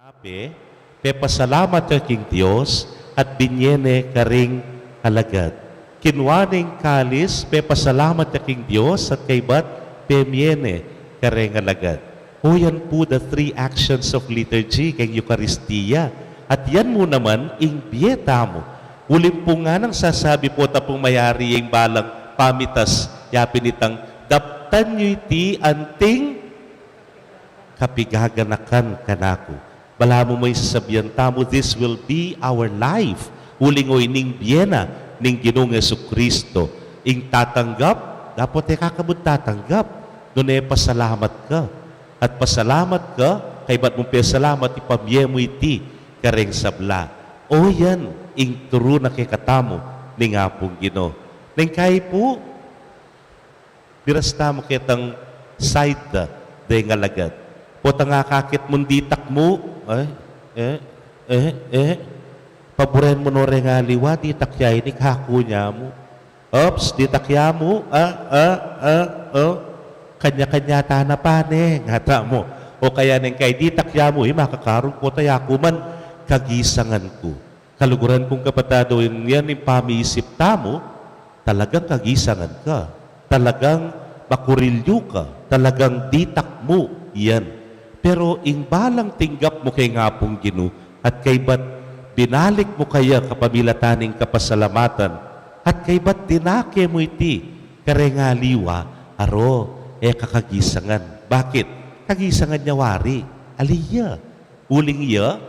Ape, pasalamat ka king Diyos at binyene karing alagad. Kinwaning kalis, pasalamat ka king Diyos at kaybat pemiene karing alagad. O yan po the three actions of liturgy kay Eucharistia. At yan mo naman, ingbieta mo. Ulim po nga nang sasabi po tapong mayari yung balang pamitas, yapin itang daptan nyo iti anting kapigaganakan kanako. Bala mo may sasabihan tamo, this will be our life. Ulingoy ning biyena, ning Ginoong Jesucristo. Ing tatanggap, dapat kakabud tatanggap. Doon pasalamat ka. At pasalamat ka, kay ba't mong pasalamat, ipabye mo iti, kareng sabla. O yan, ing turo na kay katamo, ning apong Ginoo. Ning kay po, birasta mo kitang side day nga lagad. Puta nga kakit mong ditak mo, paboren mo no nga liwa, ditak yay, ni kaku niya mo. Ops, ditak ya mo, kanya-kanya tana pa ne, ngata mo. O kaya neng kay ditak ya mo, makakarong po tayo man, kagisangan ko. Kaluguran kong kapatado, yan yung pamiisip tamo, talagang kagisangan ka. Talagang makurilyo ka. Talagang ditak mo, yan. Pero ing balang tinggap mo kay ngapong Ginoo at kay ba't binalik mo kaya kapamilataning kapasalamatan at kay ba't dinake mo iti karengaliwa aro kakagisangan. Bakit? Kagisangan niya wari. Aliya. Uling iya,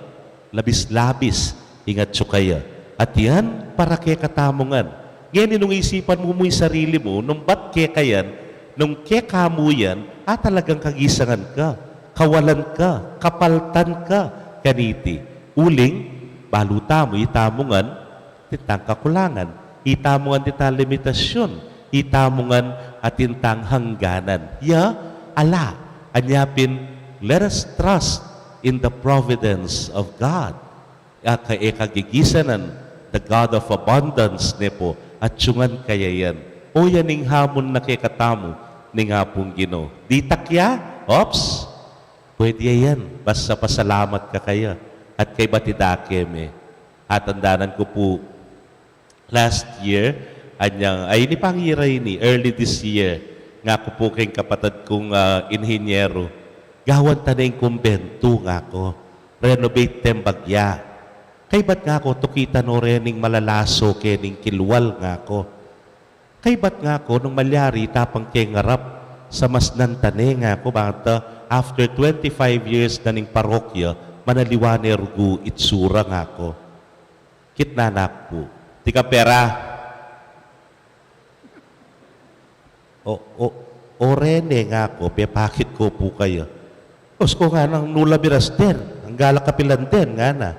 labis-labis ingat siyo kaya. At yan para kay katamongan. Ngayon nung isipan mo mo'y sarili mo, nung ba't kaya kayan, nung kaya kamo yan, talagang kagisangan ka. Kawalan ka, kapaltan ka, kaniti. Uling, baluta mo, itamungan, titang kakulangan. Itamungan titang limitasyon. Itamungan at tintang hangganan. Ala, anyapin, let us trust in the providence of God. Kagigisanan, the God of abundance, nepo, at syungan kaya yan. O yaning hamon na kay katamo, ni nga pong Ginoo. Di takya, ops, pwede yan. Basta pasalamat ka kaya. At kay batidake At andanan ko po, last year, ay ni pangiray ni, early this year, nga ko po kayong kapatid kong inhinyero, gawan tanay kumbento nga ko, renovate tembagya. Kay ba't nga ko, tukita no rening malalaso, kening kilwal nga ko. Kay ba't nga ko, nung malyari, tapang kay ngarap, sa mas nantane nga ko, bata, after 25 years na ning parokya, manaliwane rugu itsura nga ko. Kitnanak po. Tika pera. O rene nga ko, pepakit ko po kayo. Os ko nga nang nulabiras din. Ang galak kapilan din nga na.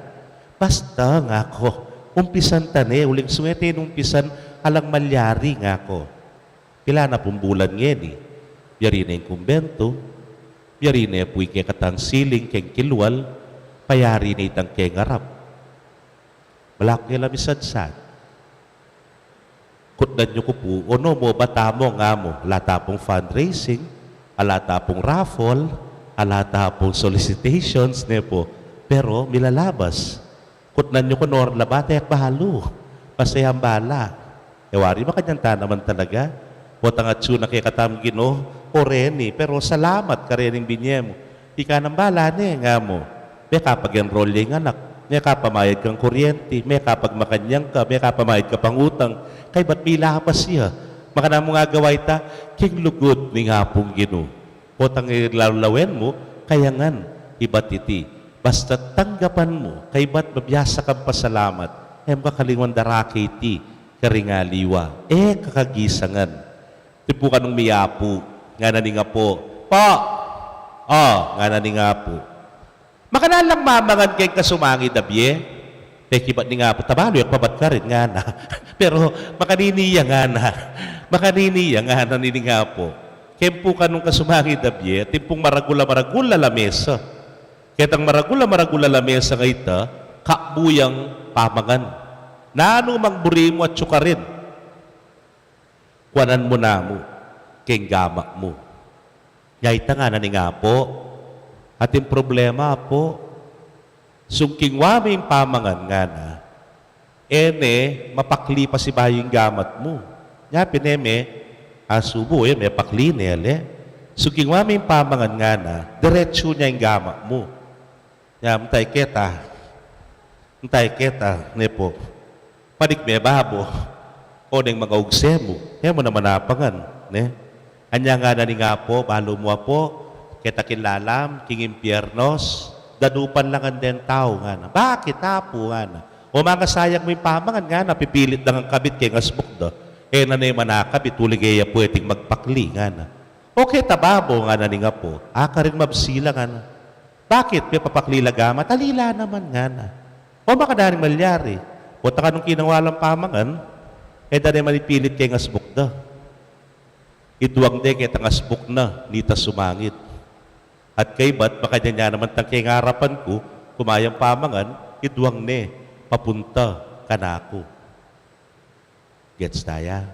Basta nga ko. Umpisan tane, uling sumete umpisan alang malyari nga ko. Pila na pong bulan ngeni. Yari na yung kumbento. Yari na po kay katang siling, kay kilwal, payari na itang kay ngarap. Malak nila misadsad. Kutnan nyo ko po, ono mo, bata mo nga mo, alata pong fundraising, alata pong raffle, alata pong solicitations, ne po. Pero, milalabas. Kutnan nyo ko, nor, labate at bahalo. Pasayang bala. Ewari, makanyanta naman talaga. Botang at suna kay katam Ginoo, o reni, pero salamat ka rening binyem. Ika ng bala ne, nga mo. May kapag enroll yung anak, may kapamayad kang kuryente, may kapag makanyang ka, may kapamayad ka pang utang, kay ba't pila pa siya? Maka na mo nga gaway ta, king lugod ni ngapong Ginoo. Botang ilalawin mo, kaya ngan, iba't iti. Basta tanggapan mo, kay ba't mabiyasa kang pasalamat, kakalingwan daraki iti, karingaliwa, kakagisangan. Tipo ka nung miyapo, nga na nga po, nga na nga po. Makanalang mamangan kay kasumangi dabye, kibat ni nga po, tabalo yung pabat ka rin nga na. Pero makaniniya nga na, makaniniya nga na nini nga po. Kempo ka nung kasumangi dabye, tipong maragula-maragula lamesa. Ketang maragula-maragula lamesa nga ita, kakbuyang pamangan. Na ano mangburi mo at syukarin. Kuanan mo na mo, keng gamak mo. Yaita nga na ni nga po, At yung problema po, Sungking waming pamangan nga na, ene, mapakli pa si baying gamat mo. Nya pineme, asubo, may pakli nele. Sungking waming pamangan nga na, diretso niya yung gamat mo. Nya, mtay keta, nepo, panik may babo, o ng mga ugse mo, yan mo naman napangan, ne? Anya nga na ni nga po, balo mo po, kita kinlalam, king impyernos, dadupan lang ang den tao nga na. Bakit tapo nga na? O mga sayang mo yung pamangan nga na, pipilit lang ang kabit kay ngasbuk do. Eh na na yung manakabit, tuligaya po iting magpakli nga na. Okay, tababo nga na ni nga po, aka rin mabsila nga na. Bakit? May papakli lagama, talila naman nga na. O makadaring malyari. O taka nung kinawalang pamangan, eh da na yung manipilit kay ngasbuk do. Iduwang de kay tangasbuk na, nita sumangit. At kay ba't baka niya naman tang kay ngarapan ko, kumayang pamangan, iduwang ne, papunta kanako. Gets taya?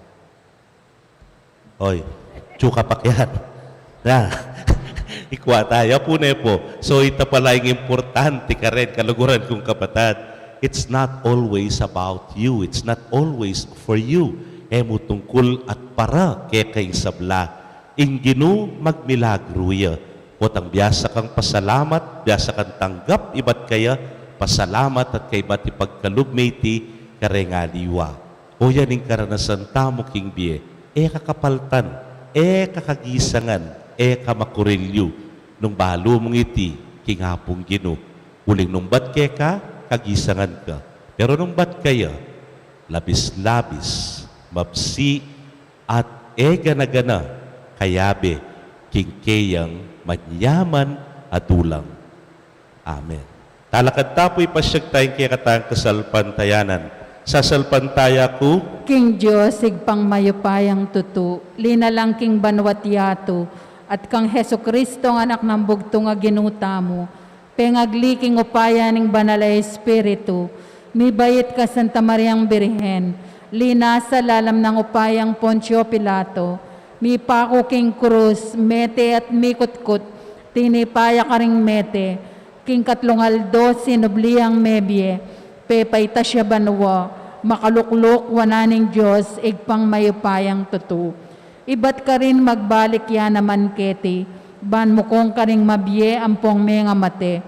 Oy, tsuka pakyan. Na, ikwa tayo po ne po. So ito pala yung importante ka rin, kaluguran kong kapatid. It's not always about you. It's not always for you. Emo tungkol at para kay sabla. Inginu magmilagruya. Potang biyasa kang pasalamat, biyasa kang tanggap, iba't kaya pasalamat at kay ba't ipagkalugmiti karengaliwa. O yan yung karanasan tamo king biye. Kakapaltan, kakagisangan, kamakurilyo. Nung balo mong iti, king hapong ginu. Uling nung ba't kaya ka, kagisangan ka. Pero nung ba't kaya, labis-labis, mapsi, at gana-gana, kayabe, kingkeyang manyaman at ulang. Amen. Talakad tapo'y pasyag tayong kaya katang kasalpantayanan. Sasalpantaya ko, King Diyos, igpang mayupayang tutu, linalang king banwat yato, at kang Heso Kristo ang anak ng bugto nga ginuta mo, pengagliking upaya ning banalay Espiritu, mibayit ka Santa Mariang Birhen, lina sa lalam ng upayang Poncio Pilato, mi pako king krus, mete at mikutkut, tinipaya ka ring mete, king katlungaldo sinubliang mebye, pepay tasya banwa, makaluklok wananing Diyos, igpang mayupayang tutu. Iba't ka rin magbalik yan naman keti, ban mo kong ka ring mabye ampong mga mate.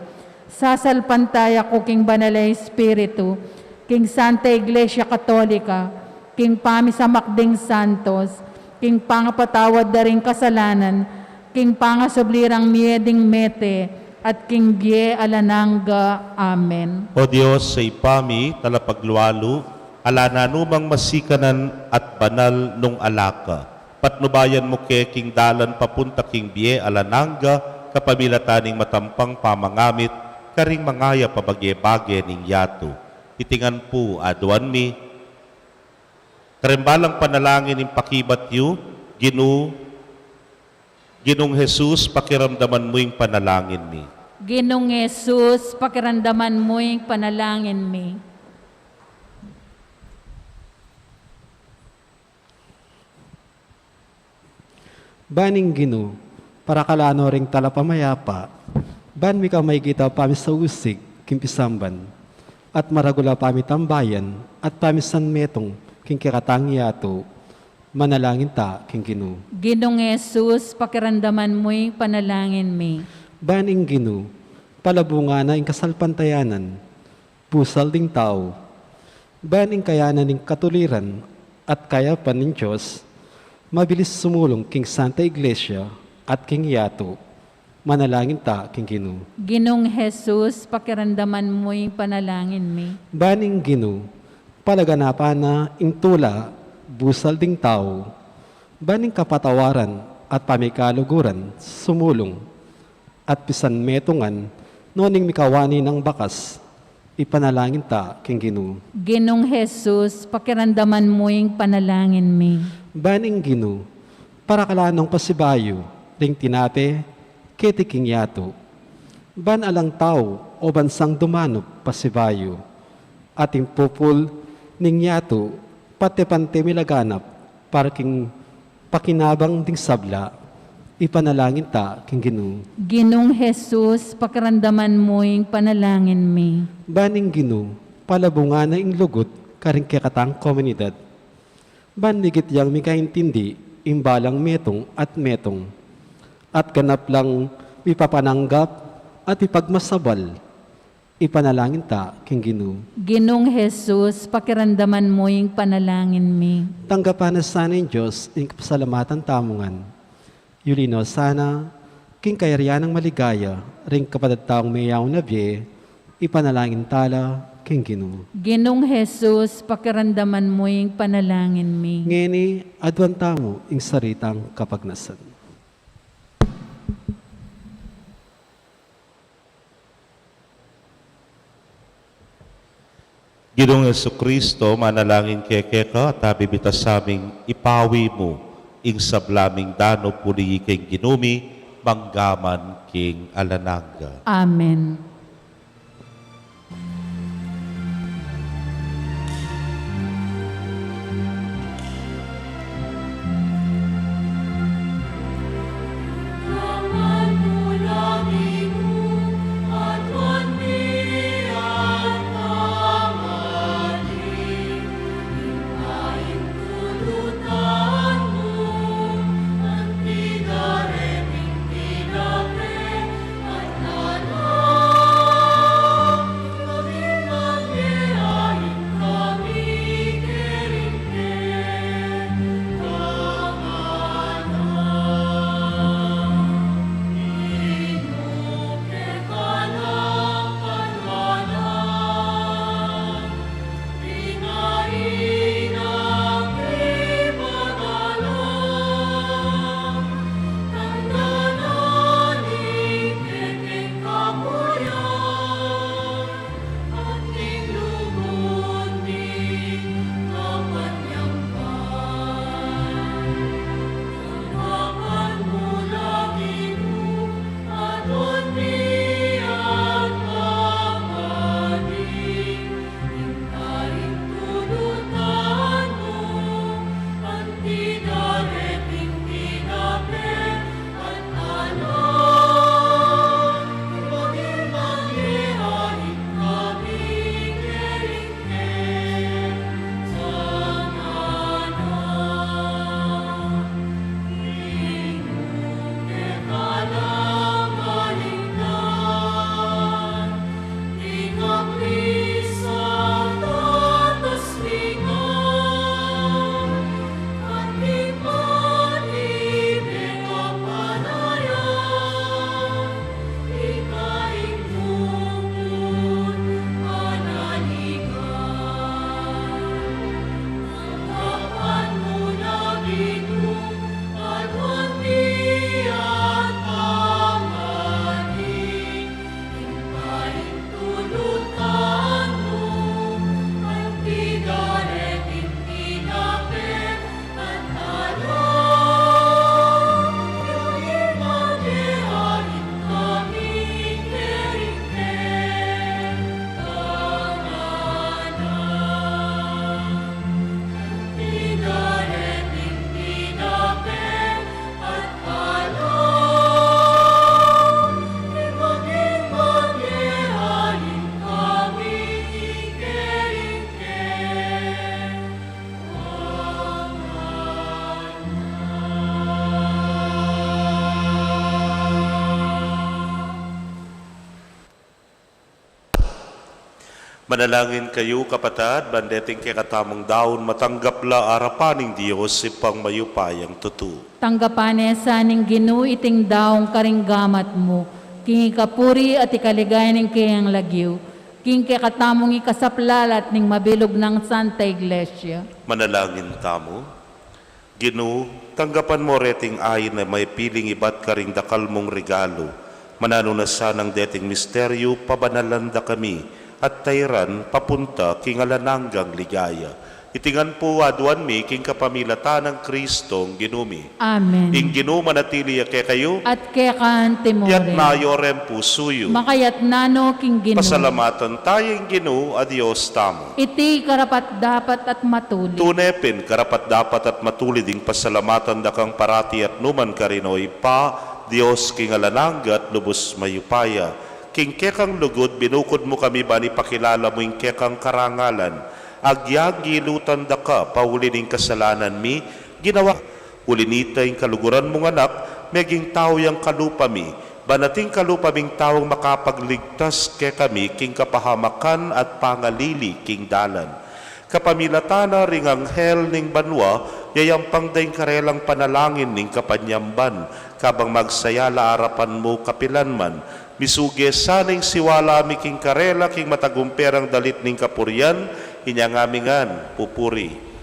Sasalpantaya ko king banalay Espiritu, king Santa Iglesia Katolika, king pamisamakding Santos, king pangapatawad da ring kasalanan, king pangasublirang mieding mete, at king bie alanangga. Amen. O Diyos, sa ipami, talapaglualo, alana numang masikanan at banal nung alaka. Patnubayan mo ke king dalan papunta king bie alanangga, kapamilataning matampang pamangamit, karing mangaya pabage-bage ning yato. Itingan po aduan mi, karimbalang panalangin ng pakibat yu, Ginong Jesus, pakiramdaman mo yung panalangin mi. Ginong Jesus, pakiramdaman mo yung panalangin mi. Baning Gino, para kalano ring talapamayapa, ban mi ka may kita pami sa usig, kimpisamban, at maragula pami tambayan, at pami san metong, king kiratangiyato, manalangin ta, king Gino. Ginong Jesus, pakiramdaman mo yung panalangin mi. Baning Gino, palabunga na ing kasalpantayanan, pusal ding tao, baning kayanan ning katuliran, at kaya pa ning Diyos, mabilis sumulong king Santa Iglesia, at king Yato, manalangin ta, king Gino. Ginong Jesus, pakiramdaman mo yung panalangin mi. Baning Gino, palaganapan na ing tula, busal ding tao, baning kapatawaran at pamikaluguran, sumulong, at pisan metungan, noning mikawani ng bakas, ipanalangin ta, king Gino. Ginong Jesus, pakiramdaman mo yung panalangin mi. Baning Gino, para kalanong pasibayo, ring tinate, keti king Yato, ban alang tao o bansang dumanop pasibayo, ating pupul ning Yato, pati pante milaganap, para king pakinabang ding sabla, Ipanalangin ta king Ginoo. Ginong Jesus, pakiramdaman mo yung panalangin mi. Baning Ginoo, palabungan na ing lugot karing kakatang komunidad. Banligit yang mikaintindi imbalang metong. At ganap lang ipapananggap at ipagmasabal. Ipanalangin ta king Ginoo. Ginong Jesus, pakiramdaman mo yung panalangin mi. Tanggapan na sana ng Diyos ing kapasalamatan tamungan. Yulino sana, king kayarianang maligaya, ring kapatataong mayaw na biye, ipanalangin tala, king Ginoo. Ginong Jesus, pakiramdaman mo yung panalangin mi. Ngeni, adwan tamo ing saritang kapagnasan. Ginoong Jesucristo, manalangin keke ka at abibitas sa aming ipawi mo ing sablaming dano puli king ginumi, manggaman king alananga. Amen. Manalangin kayo, kapatid, bandeting kay katamong daon, matanggapla arapaning Diyos ipang mayupayang tutu. Tanggapan sa ning Ginoo iting daong karinggamat mo, king ikapuri at ikaligay ning kayang lagyo, king katamong ikasaplalat ning mabilog ng Santa Iglesia. Manalangin tamo. Ginoo, tanggapan mo reting ayin na may piling ibat karing dakal mong regalo. Manano na sanang deting misteryo, pabanalanda kami, at tayran papunta king alananggang ligaya. Itingan po aduan mi, king kapamilata ng Kristong ginumi. Amen. Ing ginuma natili ke kayo, At kekan timore. yat mayorem pusuyo. Makayat nano king gino. Pasalamatan tayong ginu, adios tamo. Iti karapat dapat at matuli. Tunepin, karapat dapat at matulid ing pasalamatan dakang parati at numan karinoy pa, Diyos king alananggat lubos mayupaya. King kekang lugod, binukod mo kami ba ni pakilala mo ing kekang karangalan. Agyag gilutan da ka, paulining kasalanan mi, ginawa. Ulinita ing kaluguran mong anak, meging tao yang kalupa mi. Banating kalupa ming taong makapagligtas ke kami, king kapahamakan at pangalili king dalan. Kapamilatana ring anghel ning banwa, yayampang daing karelang panalangin ning kapanyamban, kabang magsayala arapan mo kapilan man. Misuge saning siwala mi king karela king matagumperang dalit ning kapuryan, inyangamingan pupuri.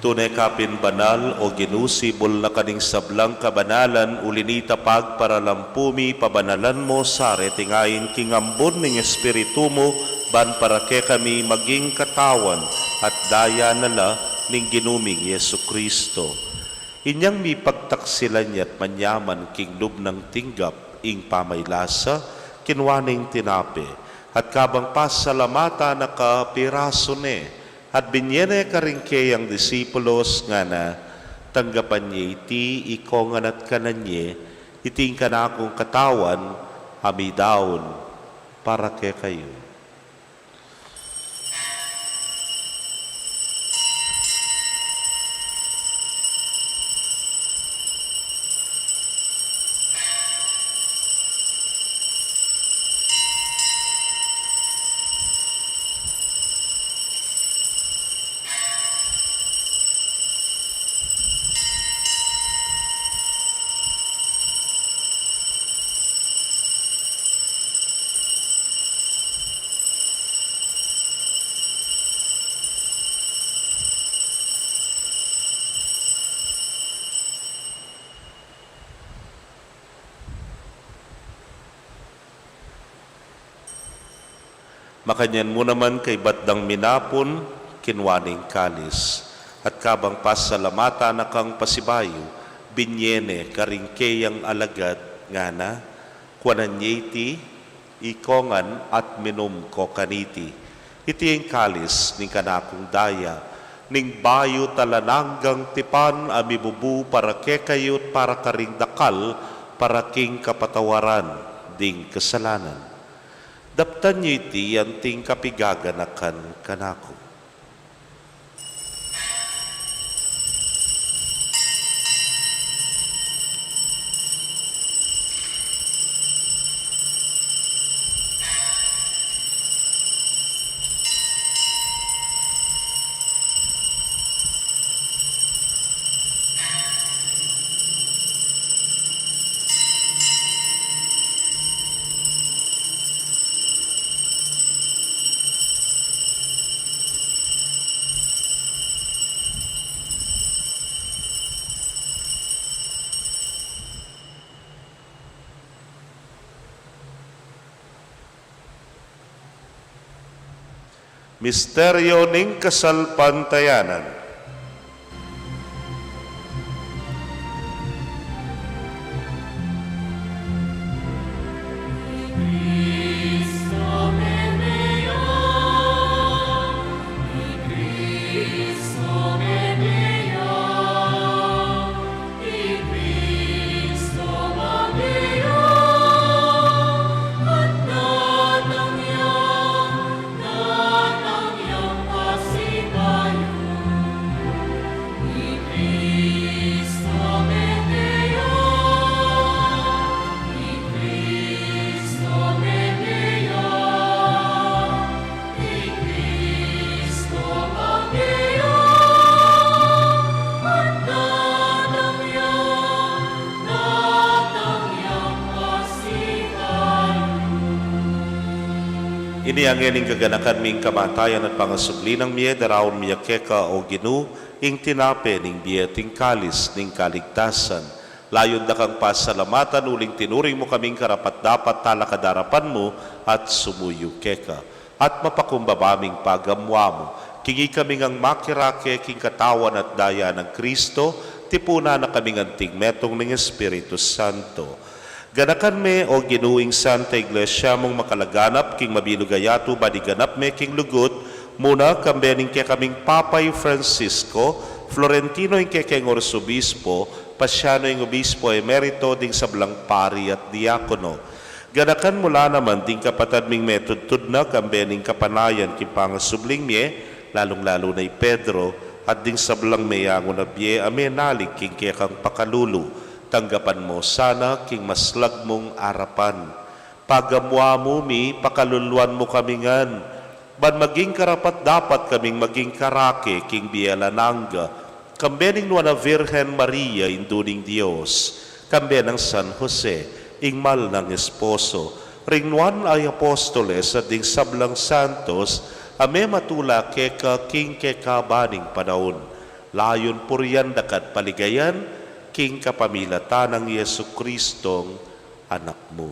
Tunay kapin banal o ginusibol na kaning sablang kabanalan ulinita pagparalampumi pabanalan mo sa retingayin kingambon ning espiritu mo ban para ke kami maging katawan at daya nala ning ginuming Yesu Kristo. Inyang mi pagtaksilan niya't manyaman king lubnang tinggap ing pamaylasa kinwaning tinape at kabang pasalamata na kapiraso ne. At binyene karingke ang disipulos nga na tanggapan niya iti ikongan at kananye iting kanakong katawan amidaon para ke kayo. Makanyan mo naman kay batdang minapon, kinwaning kalis. At kabang pasalamata na kang pasibayo, binyene karingkeyang alagad nga na, kwananyeti, ikongan at minum ko kaniti. Iti ang kalis ning kanakong daya, ning bayo talananggang tipan amibubu para kekayot para karing dakal, para king kapatawaran ding kasalanan. Daptan niyo iti yanting kapigaganakan kanako. Misteryo ning kasalpantayanan. Ini ang ining kaganakan ming kamatayan at pangasubli ng miye daraon miya keka o ginu ing tinape ning biya ting kalis ning kaligtasan. Layon da kang pasalamatan uling tinuring mo kaming karapat dapat talakadarapan mo at sumuyo keka. At mapakumbabaming pagamwa mo. Kingi kaming ang makirake king katawan at daya ng Kristo, tipuna na kaming anting metong ng Espiritu Santo. Ganakan me o ginuing Santa Iglesia mong makalaganap king mabinugayato badiganap me king lugut muna kambening ke kaming Papay Francisco, Florentino ing kekeng Orsobispo, Pasyano ing Obispo Emerito ding sablang pari at diakono. Ganakan mula naman ding kapatad ming metudtud na kambening kapanayan king pangasubling me, lalong-lalo na Pedro at ding sablang meyango na biye amenalig king kekang pakalulu. Tanggapan mo sana king maslag mong arapan. Pagamwa mo mi, pakaluluan mo kamingan. Ban maging karapat dapat kaming maging karake king biyalananga. Kambening nuwa na Virgen Maria induning Diyos. Kambenang San Jose, ingmal ng esposo. Ringnuan ay apostoles at ding sablang santos, ame matula keka king kekabaning panahon. Layon puriyan dakat paligayan, king kapamilatan ng Yesu Kristong anak mo.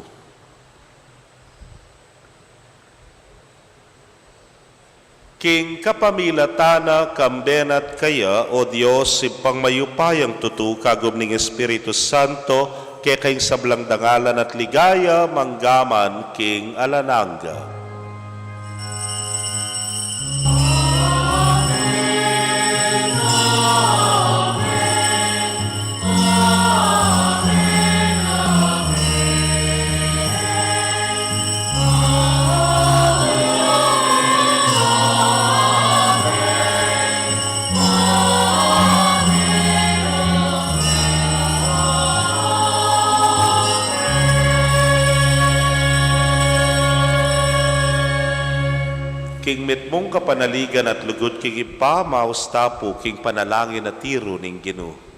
King kapamilatana kambenat kaya o Diyos ipang mayupayang tutu kagum ning Espiritu Santo kaya kayong sablang dangalan at ligaya manggaman king alananga. King mitmong kapanaligan at lugod king ipa maustapo king panalangin at tiro ning Ginoo.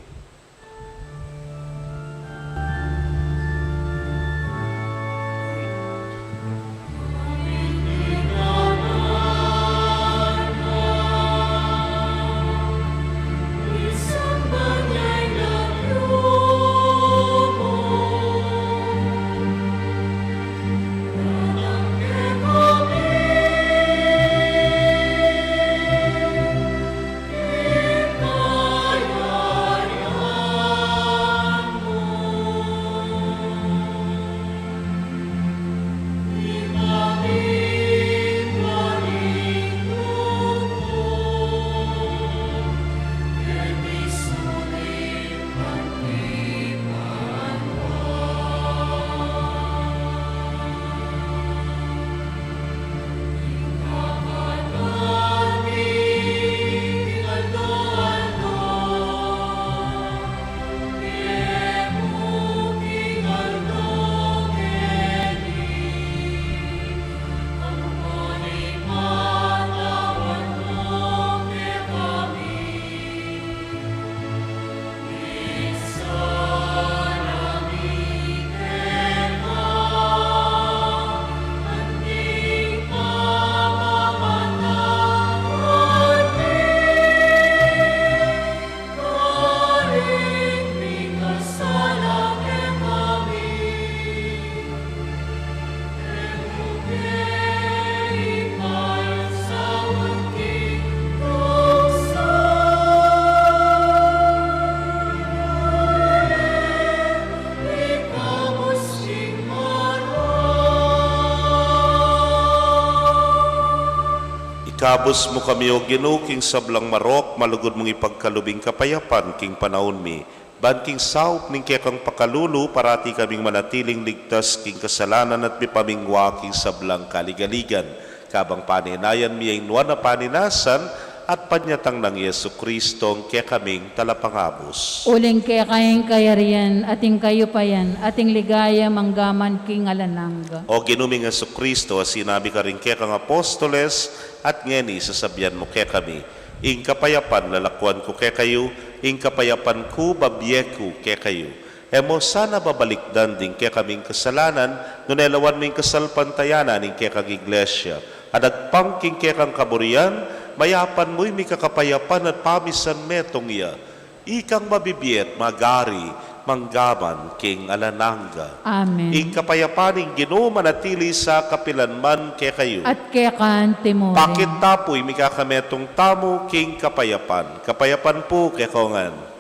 Ikabos mo kami o Ginoo king sablang marok, malugod mong ipagkalubing kapayapan king panahon mi. Ban king saup ning kekang pakalulu, parati kaming manatiling ligtas king kasalanan at mipamingwa king sablang kaligaligan. Kabang paninayan mi ay nuwan na paninasan at panyatang ng Yesu Kristong kaya kaming talapangabos. Uling kaya kayang kayarian, ating kayo pa yan, ating ligaya manggaman king alananga. O ginuming Yesu Kristo, sinabi ka rin kaya kang apostoles at ngeni sasabihan mo kaya kami. Ing kapayapan lalakuan ko kaya kayo, ing kapayapan ko babyeku kaya kayo. Emo sana babalikdan din kaya kaming kasalanan, nunelawan ming kasalpantayanan ing kaya kang iglesia. Adagpangking kaya kang kaburian, mayapan mo'y may kakapayapan at pamisan metong iya. Ikang mabibiyet, magari, manggaman, king alananga. Amen. Ing kapayapaning Ginoo manatili sa kapilanman kaya kayo. At kaya kan timore. Pakit tapoy, may kakametong tamo, king kapayapan. Kapayapan po kaya kaungan.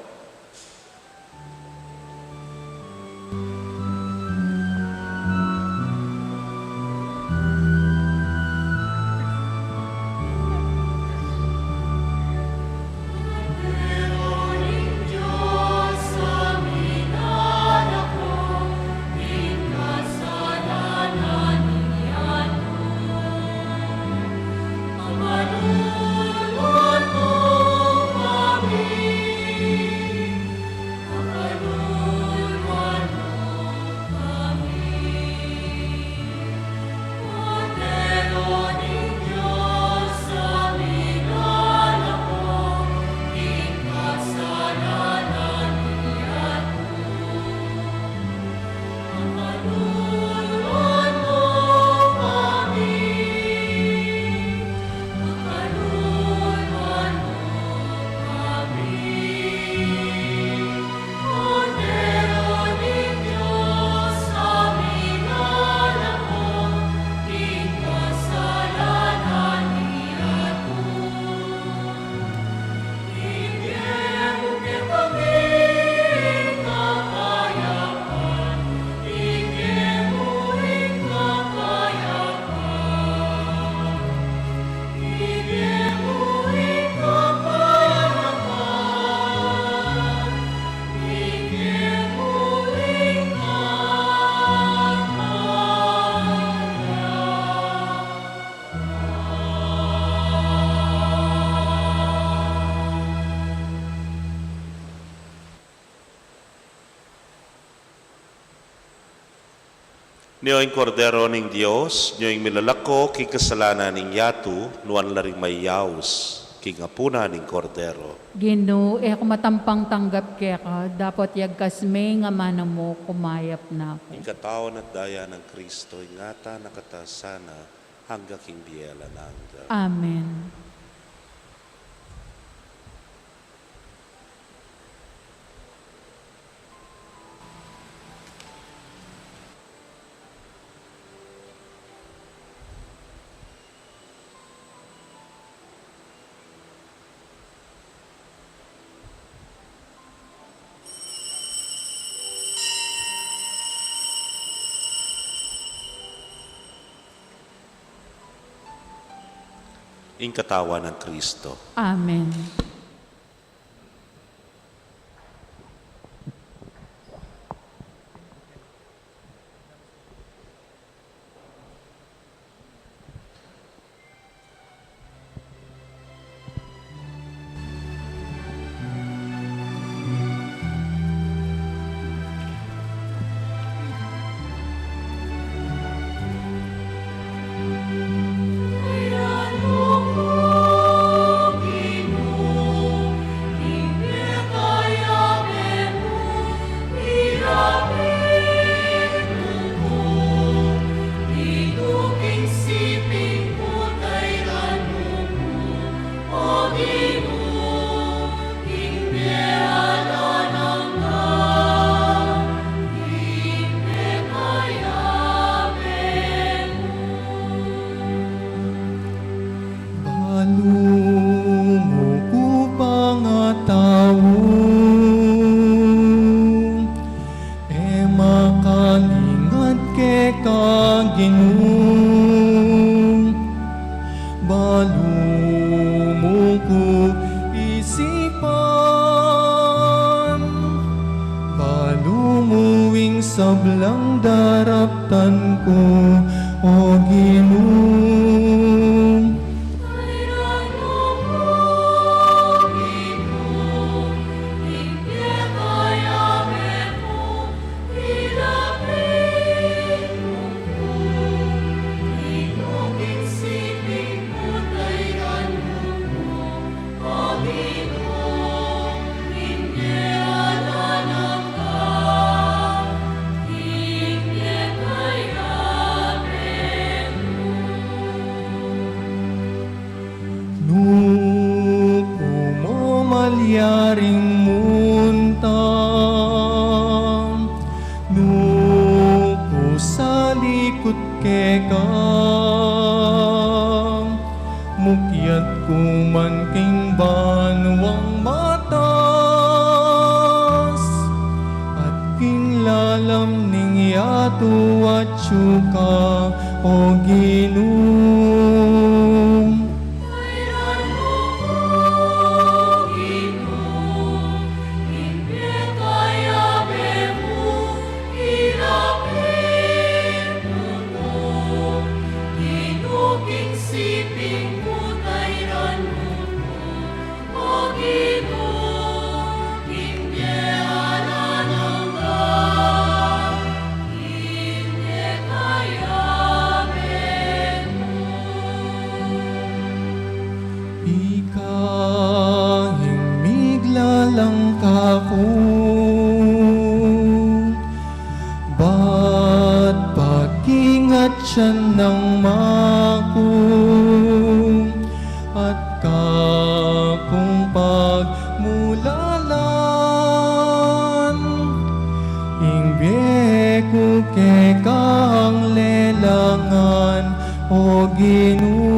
Niyo'y kordero ning Dios, niyo'y milalako king kasalanan ning yatu, nuan laring mayaws, king apuna ning kordero. Ginoo, ako matampang tanggap kaya ka, dapat yagkas may nga mana mo, kumayap na ako. Ing katawan at daya ng Kristo, ingata nakatasana, hangga king biyela nangga. Amen. Ing katawan ng Kristo. Amen. Ginoo balumuko isipan, balumuwing sablang daraptan ko, o Ginoo. Malyaring muntang, nuko sa likod kekang, mukyat kuman king banwang matas, at king lalam ning yato at syuka, o Ginoo. Ikahing miglalang kako, ba't pagingat siya ng mako, at kakong pagmulalan, ingbe ko kekang lelangan, o Ginoo.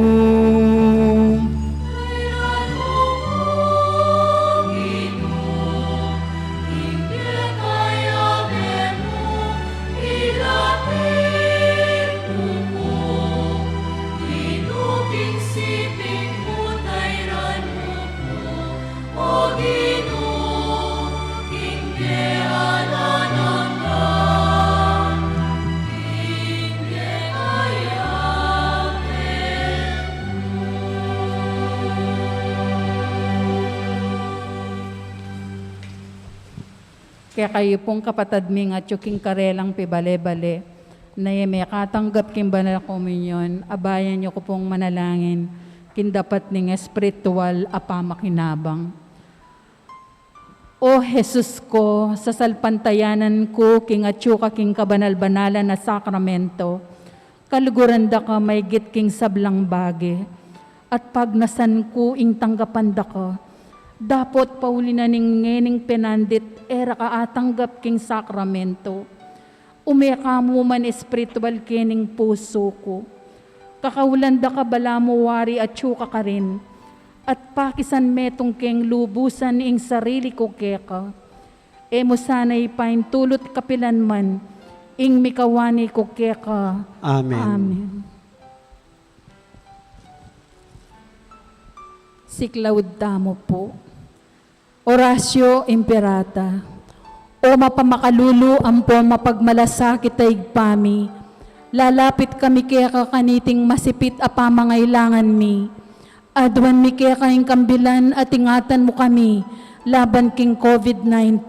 Kaya kayo pong kapatad mi nga tsuking karelang pibale-bale, na may katanggap king banal komunyon, abayan niyo ko pong manalangin, kin dapat ning espiritual apamakinabang. O Jesus ko, sa salpantayanan ko, king atsuka king kabanal-banalan na sakramento, kaluguran da ka may git king sablang bage, at pagnasan ko ing tanggapan da ka, dapot pauli na ning ngening penandit era ka atanggap king sakramento. Umeka mo man espiritual kening puso ko. Kakaulan da ka bala mo wari at syuka ka rin. At pakisan metong keng lubusan ing sarili ko keka. Emo sana'y paintulot kapilan man ing mikawani ko keka. Amen. Amen. Siklawud tamo po. Orasyo Imperata. O mapamakalulu ampo mapagmalasakit ay pami. Lalapit kami kaya kakaniting masipit apamangailangan mi. Adwan mi kaya kaing kambilan at ingatan mo kami laban king COVID-19.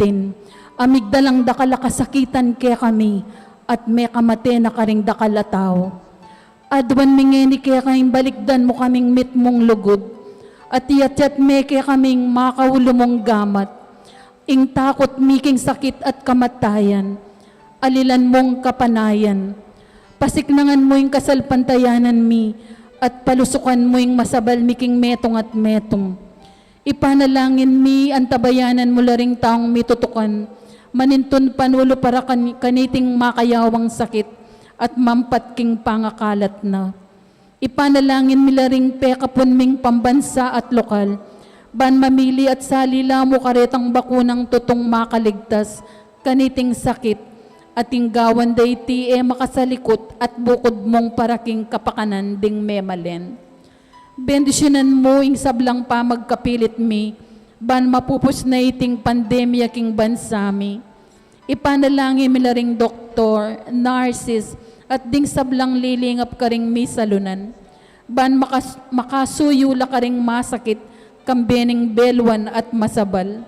Amigdalang dakala kasakitan kaya kami at may kamate na karing dakalataw. Adwan mi ngeni kaya kaing balikdan mo kaming mitmong lugod. At iyat me kaya kaming makaulo mong gamat. Ing takot miking sakit at kamatayan. Alilan mong kapanayan. Pasiknangan mo yung kasalpantayanan mi. At palusukan mo yung masabal miking metong at metong. Ipanalangin mi ang tabayanan mo laring taong mitutukan. Manintun panulo para kaniting makayawang sakit. At mampat king pangakalat na. Ipanalangin milaring pekapon ming pambansa at lokal, ban mamili at salila mo karetang bakunang tutong makaligtas, kaniting sakit, at inggawan dayti makasalikot at bukod mong paraking kapakanan ding memalen. Bendisyonan mo ing sablang pa magkapilit mi, ban mapupus na iting pandemya king bansami. Ipanalangin mi laring doktor, nurses, at ding sablang lilingap ka ring mi salunan. Ban makasuyo la ka ring masakit, kambening belwan at masabal.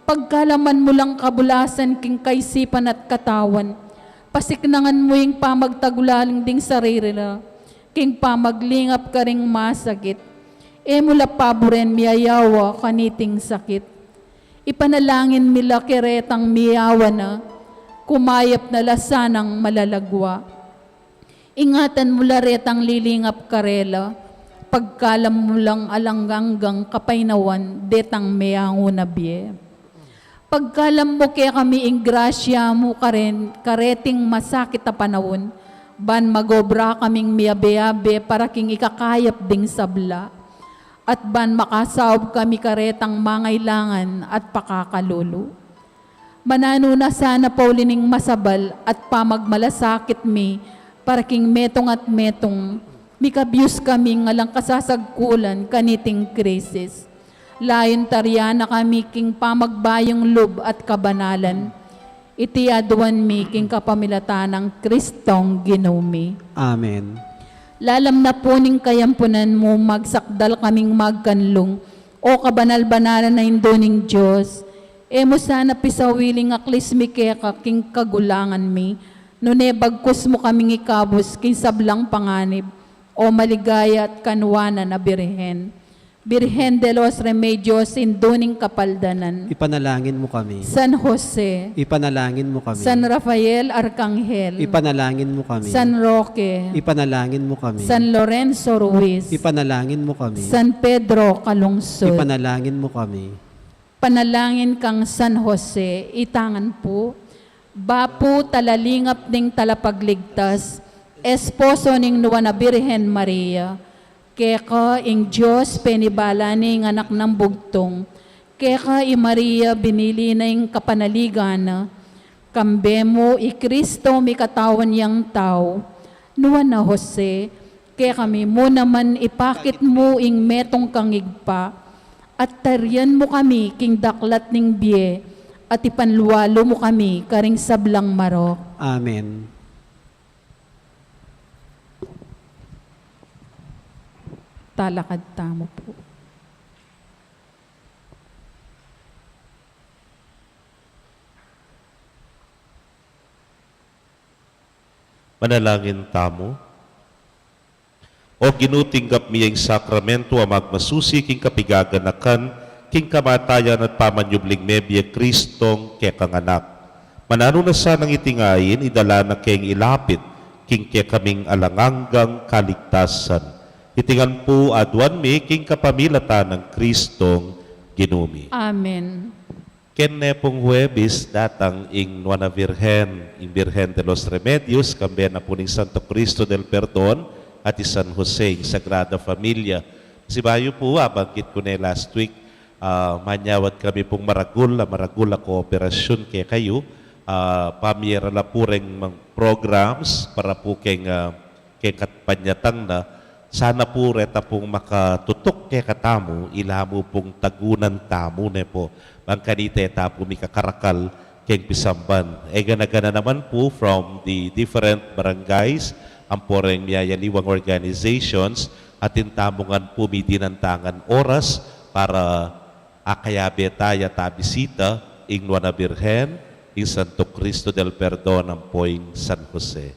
Pagkalaman mo lang kabulasan king kaisipan at katawan, pasiknangan mo yung pamagtagulaling ding sarili na, king pamaglingap ka ring masakit. Mula paboren miyayawa kaniting sakit. Ipanalangin mila kiretang miyawa na, kumayap na lasanang malalagwa. Ingatan mo laretang lilingap karela, pagkalam mo lang alanggang kapainawan, detang miyango na biye. Pagkalam mo kaya kami ingrasya mo karen, kareting masakit na panahon, ban magobra kaming miyabe-abe para king ikakayap ding sabla, at ban makasaob kami karetang mangailangan at pakakalulo. Manano na sana paulining masabal at pamagmalasakit mi, para king metong at metong, mikabyus kaming alang kasasagkulan kaniting krisis. Layon taryana kami king pamagbayong lub at kabanalan. Iti aduan mi king kapamilatan ng Kristong Ginumi. Amen. Lalam na po ning kayampunan mo magsakdal kaming magkanlong o kabanal-banalan na indoning Diyos. Mo sana pisawiling aklis mi kaya king kagulangan mi. Nune bagkus mo kaming ikabos king sablang panganib o maligaya at kanwana na birhen. Birhen de los Remedios, Induning Kapaldanan. Ipanalangin mo kami. San Jose. Ipanalangin mo kami. San Rafael Arcangel. Ipanalangin mo kami. San Roque. Ipanalangin mo kami. San Lorenzo Ruiz. Ipanalangin mo kami. San Pedro Calungsod. Ipanalangin mo kami. Panalangin kang San Jose, itangan po. Bapu talalingap ning talapagligtas, esposo ning nuwana Birhen Maria. Keka ing Diyos penibala ning anak ng bugtong. Keka i Maria binili na ing kapanaligana. Kambemo i Kristo mi katawan yang tao. Nuwana Jose, kaya kami mo naman ipakit mo ing metong kangigpa. At tarian mo kami king daklat ning biye. At ipanluwalo mo kami karing sablang marok. Amen. Talakad tamo po. Manalangin tamo. O ginutinggap miyang sakramento a magmasusi king kapigaganakan, king kamatayan at pamanyubling mebiya Kristong kekanganak. Manano na sanang itingayin, idala na keng ilapit, king kaming alanganggang kaligtasan. Itingan po aduan mi king kapamilatan ng Kristong Ginumi. Amen. Kenne pong Huwebes datang ing Nuana Virgen, ing Virgen de los Remedios, kambe na po ning Santo Cristo del Perdon, at San Jose, ing Sagrada Familia. Si Bayo po, bangkit ko na last week, manyawat kami pong maragul na kooperasyon kay kayo, pamiyera la po ring programs para po kay katpanyatang na sana po reta pong makatutok kay katamu, ilamo pong tagunan tamu ne po. Bangkanite tapo mi kakarakal kay Pisamban. Gana-gana naman po from the different barangays, ang poreng miyayaliwang organizations, at intamungan po mi dinantangan oras para akayabe taya tabisita ing Nuana Birhen, ing Santo Cristo del Perdon, ang poing San Jose.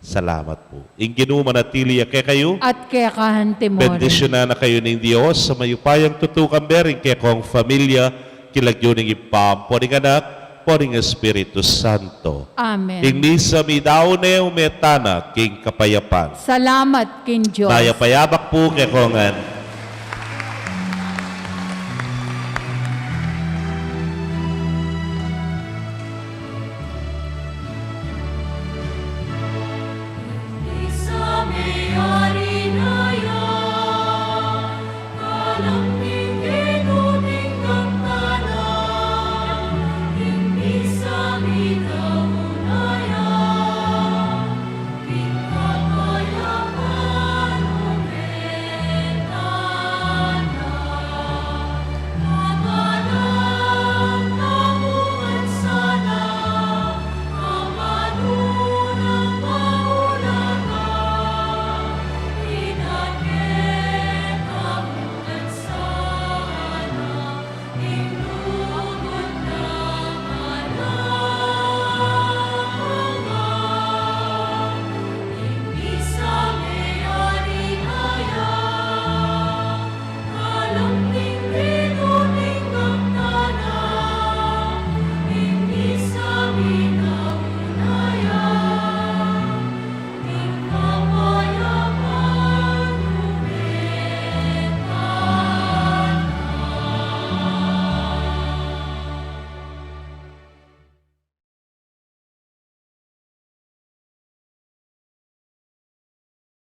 Salamat po. Ing ginumanatili kay kayo, At kaya kahantimori. bendisyonan na kayo ng Diyos sa mayupayang tutukang bering kay kong familia, kilagyuning ipam, poring anak, poring Espiritu Santo. Amen. Ing misa mi daune umetana, king kapayapan. Salamat kin Diyos. Nayapayabak po kay kongan. Isa may hari na yan,